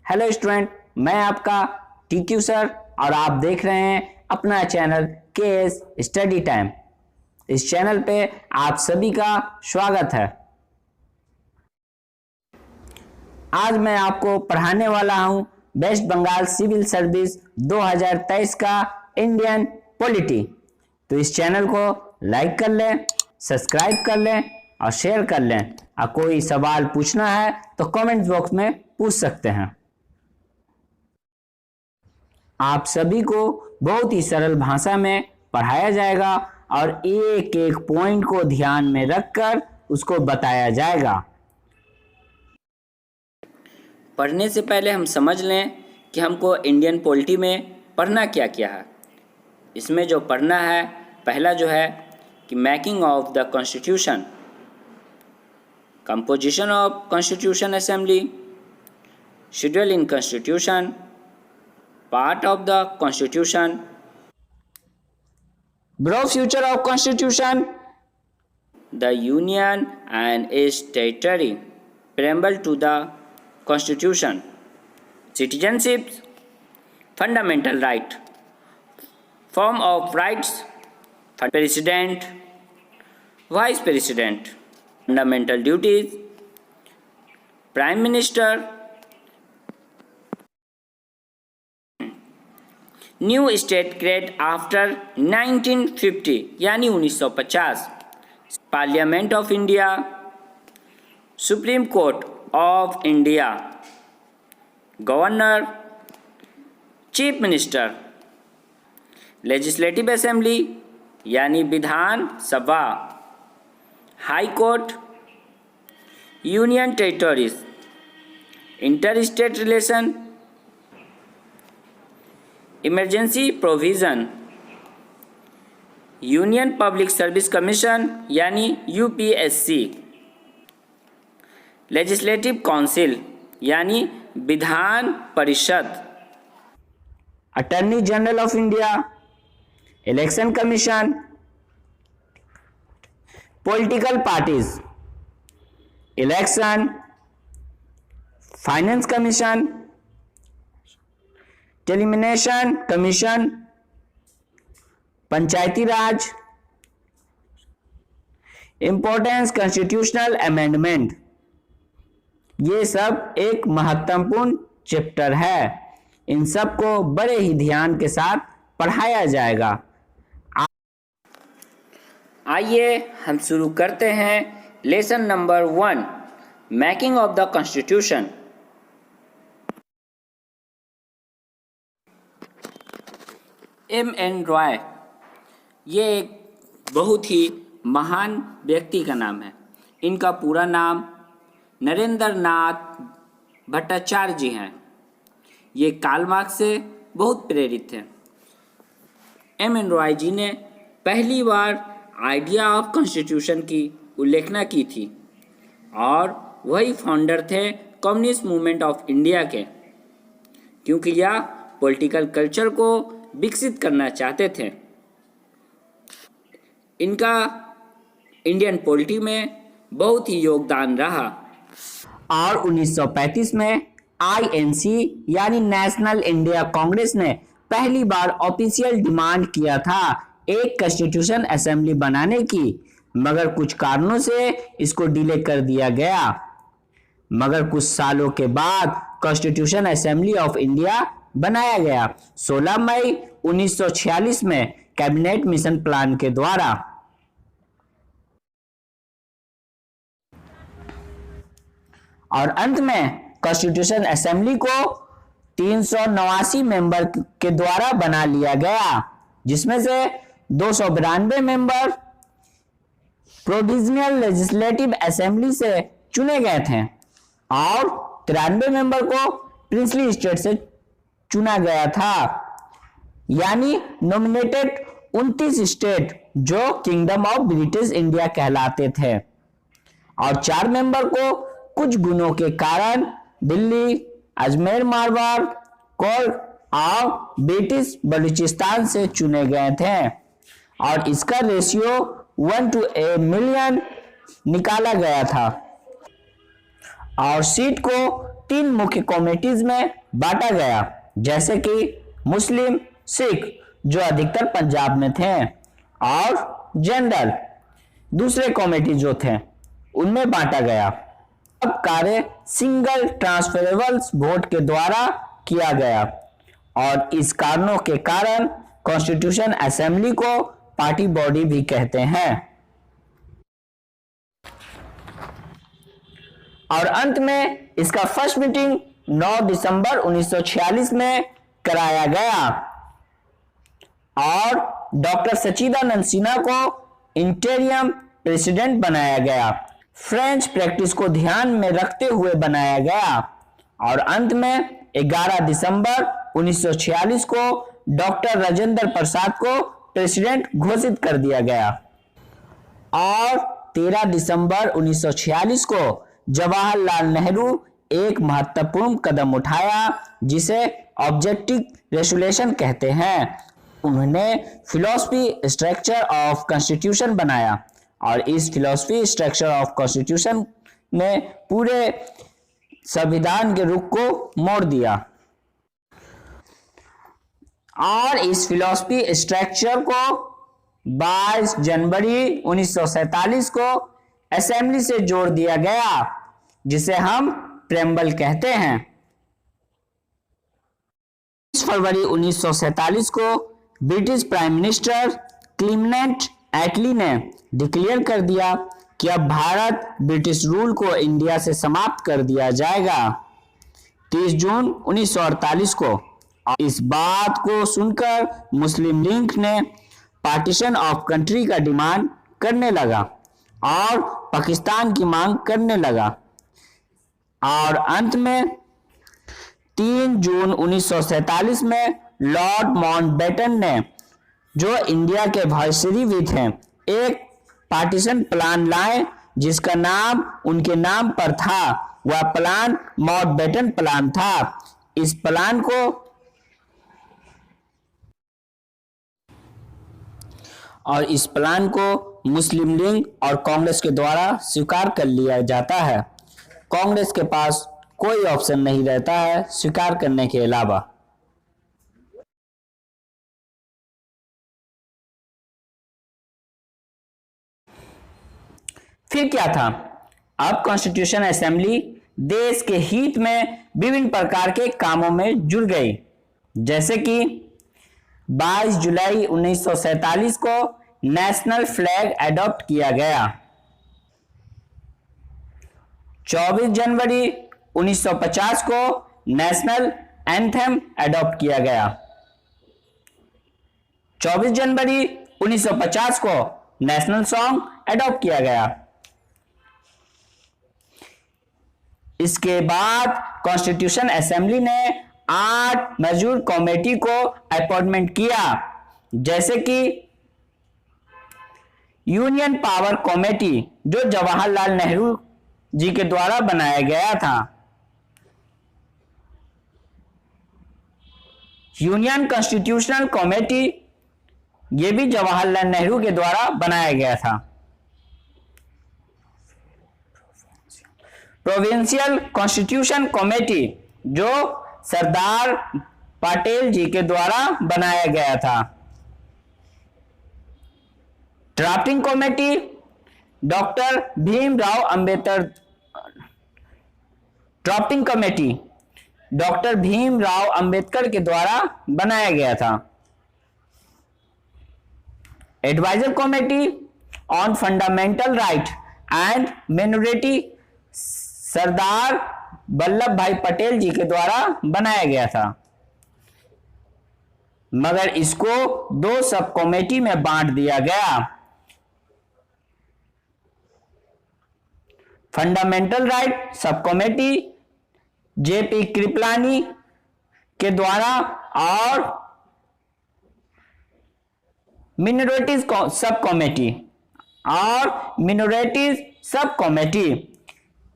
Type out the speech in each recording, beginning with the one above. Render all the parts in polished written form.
Hello student, मैं आपका TQ sir और आप देख रहे हैं अपना चैनल केएस स्टडी टाइम। इस चैनल पे आप सभी का स्वागत है। आज मैं आपको पढ़ाने वाला हूं वेस्ट बंगाल सिविल सर्विस 2023 का इंडियन पॉलिटी। तो इस चैनल को लाइक कर लें, सब्सक्राइब कर लें और शेयर कर लें। और कोई सवाल पूछना है तो कमेंट बॉक्स में पूछ सकते हैं। आप सभी को बहुत ही सरल भाषा में पढ़ाया जाएगा और एक एक पॉइंट को ध्यान में रखकर उसको बताया जाएगा। पढ़ने से पहले हम समझ लें कि हमको इंडियन पॉलिटी में पढ़ना क्या क्या है। इसमें जो पढ़ना है, पहला जो है कि making of the constitution, composition of constitution assembly, schedule in constitution, part of the constitution, broad future of constitution, the union and its territory, preamble to the constitution, citizenship, fundamental right, form of rights, president, vice president, fundamental duties, prime minister, new state create after 1950 यानी 1950, parliament of India, supreme court of India, governor, chief minister, legislative assembly यानी Vidhan Sabha, high court, union territories, interstate relation, emergency provision, union public service commission यानी UPSC, legislative council यानी Vidhan Parishad, attorney general of India, election commission, political parties, election, finance commission, delimitation commission, Panchayati Raj, importance constitutional amendment. ये सब एक महत्वपूर्ण chapter है। इन सब को बड़े ही ध्यान के साथ पढ़ाया जाएगा। आइए हम शुरू करते हैं lesson number 1, making of the constitution. M.N. Roy ये एक बहुत ही महान व्यक्ति का नाम है। इनका पूरा नाम नरेंद्र नाथ भट्टाचार्य जी हैं। ये कार्ल मार्क्स से बहुत प्रेरित थे। M.N. रॉय जी ने पहली बार आइडिया ऑफ कॉन्स्टिट्यूशन की उल्लेखना की थी और वही फाउंडर थे कम्युनिस्ट मूवमेंट ऑफ इंडिया के, क्योंकि यह पॉलिटिकल कल्चर को विकसित करना चाहते थे। इनका इंडियन पॉलिटी में बहुत ही योगदान रहा और 1935 में आईएनसी यानी नेशनल इंडिया कांग्रेस ने पहली बार ऑफिशियल डिमांड किया था एक कॉन्स्टिट्यूशन असेंबली बनाने की, मगर कुछ कारणों से इसको डिले कर दिया गया। मगर कुछ सालों के बाद कॉन्स्टिट्यूशन असेंबली ऑफ इंडिया बनाया गया 16 मई 1946 में कैबिनेट मिशन प्लान के द्वारा। और अंत में कॉन्स्टिट्यूशन असेंबली को 389 मेंबर के द्वारा बना लिया गया, जिसमें से 292 मेंबर प्रोविजनल लेजिस्लेटिव असेंबली से चुने गए थे और 93 मेंबर को प्रिंसली स्टेट से चुना गया था, यानी नॉमिनेटेड 29 स्टेट जो किंगडम ऑफ ब्रिटिश इंडिया कहलाते थे। और 4 मेंबर को कुछ गुणों के कारण दिल्ली, अजमेर, मारवाड़, कोर्ट और ब्रिटिश बलूचिस्तान से चुने गए थे और इसका रेशियो 1:1 मिलियन निकाला गया था। और सीट को तीन मुख्य कमेटीज में बांटा गया, जैसे कि मुस्लिम, सिख जो अधिकतर पंजाब में थे, और जनरल दूसरे कमेटी जो थे उनमें बांटा गया। अब कार्य सिंगल ट्रांसफरेबल वोट के द्वारा किया गया और इस कारणों के कारण कॉन्स्टिट्यूशन असेंबली को पार्टी बॉडी भी कहते हैं। और अंत में इसका फर्स्ट मीटिंग 9 दिसंबर 1946 में कराया गया और डॉक्टर सच्चिदानंद सिन्हा को इंटरियम प्रेसिडेंट बनाया गया। फ्रेंच प्रैक्टिस को ध्यान में रखते हुए बनाया गया और अंत में 11 दिसंबर 1946 को डॉक्टर राजेंद्र प्रसाद को प्रेसिडेंट घोषित कर दिया गया और 13 दिसंबर 1946 को जवाहरलाल नेहरू एक महत्वपूर्ण कदम उठाया जिसे ऑब्जेक्टिव रेजोल्यूशन कहते हैं। उन्होंने फिलॉसफी स्ट्रक्चर ऑफ कॉन्स्टिट्यूशन बनाया और इस फिलॉसफी स्ट्रक्चर ऑफ कॉन्स्टिट्यूशन ने पूरे संविधान के रुख को मोड़ दिया और इस फिलॉसफी स्ट्रक्चर को 22 जनवरी 1947 को असेंबली से जोड़ दिया गया जिसे हम प्रेम्बल कहते हैं। 20 फरवरी 1947 को ब्रिटिश प्राइम मिनिस्टर क्लीमेंट एटली ने डिक्लेयर कर दिया कि अब भारत ब्रिटिश रूल को इंडिया से समाप्त कर दिया जाएगा 30 जून 1948 को। इस बात को सुनकर मुस्लिम लीग ने पार्टीशन ऑफ कंट्री का डिमांड करने लगा और पाकिस्तान की मांग करने लगा और अंत में 3 जून 1947 में लॉर्ड माउंटबेटन ने, जो इंडिया के वायसराय भी थे, एक पार्टीशन प्लान लाए जिसका नाम उनके नाम पर था। वह प्लान माउंटबेटन प्लान था। इस प्लान को मुस्लिम लीग और कांग्रेस के द्वारा स्वीकार कर लिया जाता है। कांग्रेस के पास कोई ऑप्शन नहीं रहता है स्वीकार करने के अलावा। फिर क्या था? अब कॉन्स्टिट्यूशन असेंबली देश के हित में विभिन्न प्रकार के कामों में जुड़ गई, जैसे कि 22 जुलाई 1947 को नेशनल फ्लैग अडॉप्ट किया गया। 24 जनवरी 1950 को नेशनल एंथम अडॉप्ट किया गया। 24 जनवरी 1950 को नेशनल सॉन्ग अडॉप्ट किया गया। इसके बाद कॉन्स्टिट्यूशन असेंबली ने 8 मेजर कमेटी को अपॉइंटमेंट किया, जैसे कि यूनियन पावर कमेटी जो जवाहरलाल नेहरू जी के द्वारा बनाया गया था, यूनियन कॉन्स्टिट्यूशनल कमेटी ये भी जवाहरलाल नेहरू के द्वारा बनाया गया था। प्रोविंशियल कॉन्स्टिट्यूशन कमेटी जो सरदार पटेल जी के द्वारा बनाया गया था। Drafting committee doctor Bhimrao Ambedkar, drafting committee doctor Bhimrao Ambedkar के द्वारा बनाया गया था। Advisor committee on fundamental right and minority Sardar Vallabh Bhai Patel जी के द्वारा बनाया गया था, मगर इसको 2 सब कमेटी में बांट दिया गया। Fundamental right sub committee JP Kripalani के द्वारा और minorities sub committee sub committee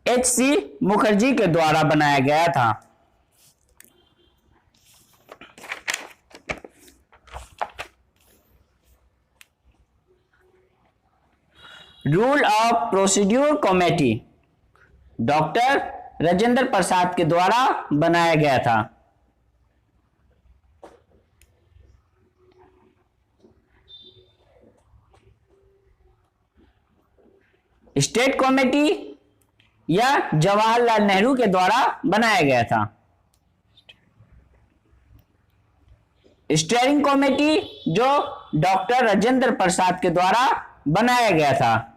एच.सी. Mukherjee के द्वारा बनाया गया था। Rule of procedure committee doctor Rajendra Prasad के द्वारा बनाया गया था। स्टेट कमेटी या जवाहरलाल नेहरू के द्वारा बनाया गया था। स्टीयरिंग कमेटी जो डॉक्टर राजेंद्र प्रसाद के द्वारा बनाया गया था।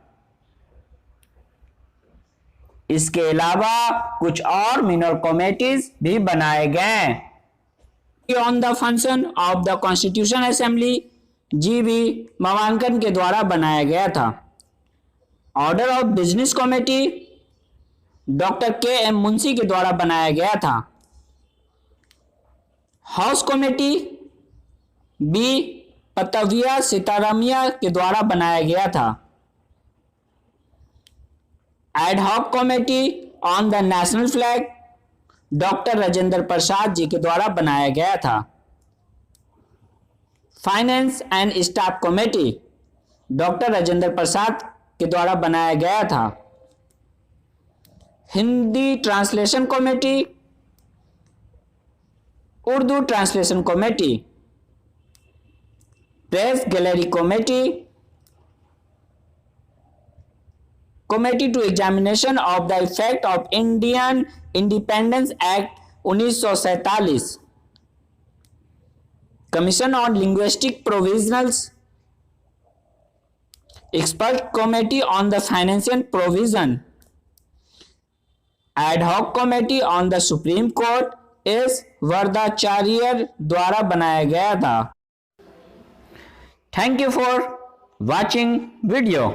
इसके अलावा कुछ और मिनर कमेटीज भी बनाए गए। On the function of the constitution assembly G V. मावंकन के द्वारा बनाया गया था। Order of business committee doctor K M. Munshi के द्वारा बनाया गया था। House committee B. Pattabhi Sitaramayya के द्वारा बनाया गया था। Ad hoc committee on the national flag doctor Rajendra Prasad ji के द्वारा बनाया गया था। Finance and staff committee doctor Rajendra Prasad के द्वारा बनाया गया था। Hindi translation committee, Urdu translation committee, press gallery committee, committee to examination of the effect of Indian independence act 1947, commission on linguistic provisionals, expert committee on the financial provision, ad hoc committee on the supreme court S Varadacharya द्वारा बनाया गया था। Thank you for watching video.